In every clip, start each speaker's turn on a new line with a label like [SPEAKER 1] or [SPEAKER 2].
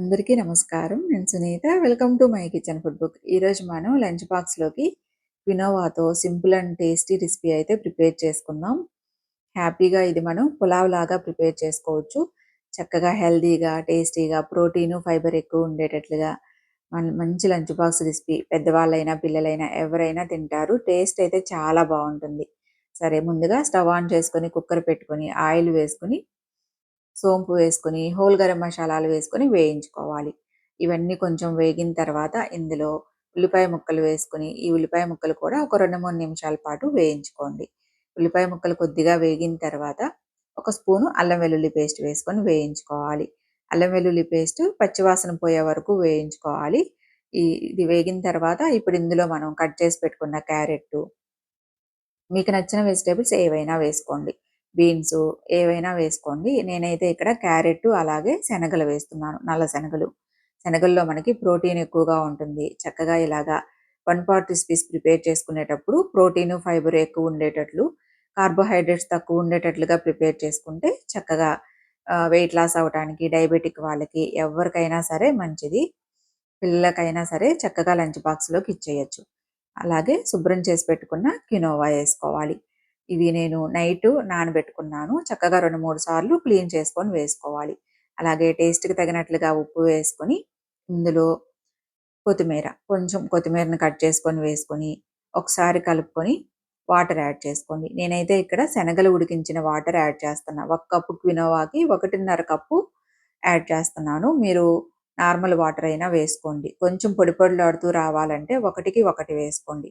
[SPEAKER 1] అందరికీ నమస్కారం. నేను Sunita. Welcome to my kitchen food book. ఈరోజు మనం లంచ్ బాక్స్‌లోకి క్వినోవాతో సింపుల్ అండ్ టేస్టీ రెసిపీ అయితే ప్రిపేర్ చేసుకుందాం. హ్యాపీగా ఇది మనం పులావ్ లాగా ప్రిపేర్ చేసుకోవచ్చు. చక్కగా హెల్తీగా, టేస్టీగా, ప్రోటీను, ఫైబర్ ఎక్కువ ఉండేటట్లుగా మంచి లంచ్ బాక్స్ రెసిపీ. పెద్దవాళ్ళైనా, పిల్లలైనా ఎవరైనా తింటారు. టేస్ట్ అయితే చాలా బావుంటుంది. సరే, ముందుగా స్టవ్ ఆన్ చేసుకొని, కుక్కర్ పెట్టుకొని, ఆయిల్ వేసుకొని, సోంపు వేసుకొని, హోల్ గరం మసాలాలు వేసుకొని వేయించుకోవాలి. ఇవన్నీ కొంచెం వేగిన తర్వాత ఇందులో ఉల్లిపాయ ముక్కలు వేసుకొని, ఈ ఉల్లిపాయ ముక్కలు కూడా ఒక 2, 3 నిమిషాల పాటు వేయించుకోండి. ఉల్లిపాయ ముక్కలు కొద్దిగా వేగిన తర్వాత ఒక స్పూను అల్లం వెల్లుల్లి పేస్ట్ వేసుకొని వేయించుకోవాలి. అల్లం వెల్లుల్లి పేస్ట్ పచ్చివాసన పోయే వరకు వేయించుకోవాలి. ఇది వేగిన తర్వాత ఇప్పుడు ఇందులో మనం కట్ చేసి పెట్టుకున్న క్యారెట్టు, మీకు నచ్చిన వెజిటబుల్స్ ఏవైనా వేసుకోండి. బీన్సు ఏవైనా వేసుకోండి. నేనైతే ఇక్కడ క్యారెట్ అలాగే శనగలు వేస్తున్నాను. నల్ల శనగలు. శనగల్లో మనకి ప్రోటీన్ ఎక్కువగా ఉంటుంది. చక్కగా ఇలాగా 1 పాట్ రెసిపీస్ ప్రిపేర్ చేసుకునేటప్పుడు ప్రోటీను, ఫైబర్ ఎక్కువ ఉండేటట్లు, కార్బోహైడ్రేట్స్ తక్కువ ఉండేటట్లుగా ప్రిపేర్ చేసుకుంటే చక్కగా వెయిట్ లాస్ అవ్వటానికి, డయాబెటిక్ వాళ్ళకి ఎవరికైనా సరే మంచిది. పిల్లలకైనా సరే చక్కగా లంచ్ బాక్స్‌లోకి ఇచ్చేయొచ్చు. అలాగే శుభ్రం చేసి పెట్టుకున్న క్వినోవా ఏసుకోవాలి. ఇవి నేను నైటు నానబెట్టుకున్నాను. చక్కగా 2, 3 సార్లు క్లీన్ చేసుకొని వేసుకోవాలి. అలాగే టేస్ట్‌కి తగినట్లుగా ఉప్పు వేసుకొని, ఇందులో కొంచెం కొత్తిమీరని కట్ చేసుకొని వేసుకొని, ఒకసారి కలుపుకొని వాటర్ యాడ్ చేసుకోండి. నేనైతే ఇక్కడ శనగలు ఉడికించిన వాటర్ యాడ్ చేస్తున్నా. 1 కప్పు క్వినోవాకి 1.5 కప్పు యాడ్ చేస్తున్నాను. మీరు నార్మల్ వాటర్ అయినా వేసుకోండి. కొంచెం పొడి పొడిలాడుతూ రావాలంటే 1కి 1 వేసుకోండి.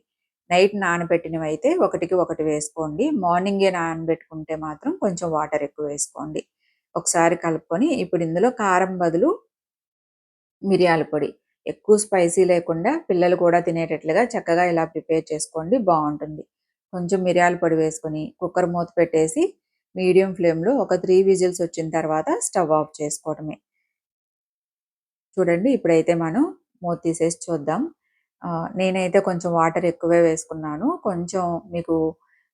[SPEAKER 1] నైట్ నానబెట్టినవైతే 1కి 1 వేసుకోండి. మార్నింగే నానబెట్టుకుంటే మాత్రం కొంచెం వాటర్ ఎక్కువ వేసుకోండి. ఒకసారి కలుపుకొని ఇప్పుడు ఇందులో కారం బదులు మిరియాల పొడి, ఎక్కువ స్పైసీ లేకుండా పిల్లలు కూడా తినేటట్లుగా చక్కగా ఇలా ప్రిపేర్ చేసుకోండి, బావుంటుంది. కొంచెం మిరియాల పొడి వేసుకొని కుక్కర్ మూత పెట్టేసి మీడియం ఫ్లేమ్‌లో ఒక 3 విజిల్స్ వచ్చిన తర్వాత స్టవ్ ఆఫ్ చేసుకోవడమే. చూడండి, ఇప్పుడైతే మనం మూత తీసేసి చూద్దాం. నేనైతే కొంచెం వాటర్ ఎక్కువే వేసుకున్నాను. కొంచెం మీకు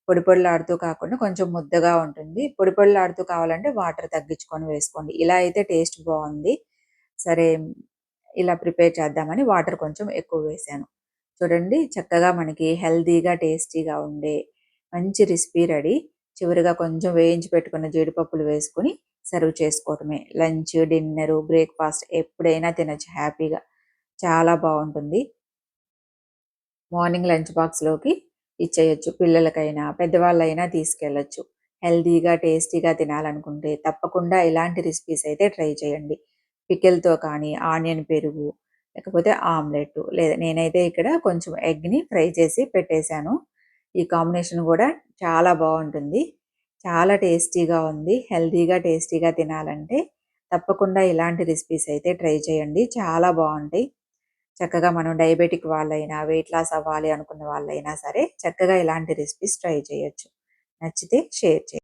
[SPEAKER 1] పొడి పొడిలాడుతూ కాకుండా కొంచెం ముద్దగా ఉంటుంది. పొడి పొడిలాడుతూ కావాలంటే వాటర్ తగ్గించుకొని వేసుకోండి. ఇలా అయితే టేస్ట్ బావుంది. సరే, ఇలా ప్రిపేర్ చేద్దామని వాటర్ కొంచెం ఎక్కువ వేశాను. చూడండి, చక్కగా మనకి హెల్తీగా, టేస్టీగా ఉండే మంచి రెసిపీ రెడీ. చివరిగా కొంచెం వేయించి పెట్టుకున్న జీడిపప్పులు వేసుకొని సర్వ్ చేసుకోవటమే. లంచ్, డిన్నరు, బ్రేక్‌ఫాస్ట్ ఎప్పుడైనా తినొచ్చు హ్యాపీగా. చాలా బావుంటుంది. మార్నింగ్ లంచ్ బాక్స్‌లోకి ఇచ్చేయొచ్చు. పిల్లలకైనా, పెద్దవాళ్ళైనా తీసుకెళ్ళొచ్చు. హెల్తీగా, టేస్టీగా తినాలనుకుంటే తప్పకుండా ఇలాంటి రెసిపీస్ అయితే ట్రై చేయండి. పికిల్‌తో కానీ, ఆనియన్ పెరుగు, లేకపోతే ఆమ్లెట్, లేదా నేనైతే ఇక్కడ కొంచెం ఎగ్‌ని ఫ్రై చేసి పెట్టేశాను. ఈ కాంబినేషన్ కూడా చాలా బావుంటుంది. చాలా టేస్టీగా ఉంది. హెల్తీగా, టేస్టీగా తినాలంటే తప్పకుండా ఇలాంటి రెసిపీస్ అయితే ట్రై చేయండి. చాలా బావుంటాయి. చక్కగా మనం డయాబెటిక్ వాళ్ళైనా, వెయిట్ లాస్ అవ్వాలి అనుకున్న వాళ్ళైనా సరే చక్కగా ఇలాంటి రెసిపీస్ ట్రై చేయొచ్చు. నచ్చితే షేర్ చేయండి.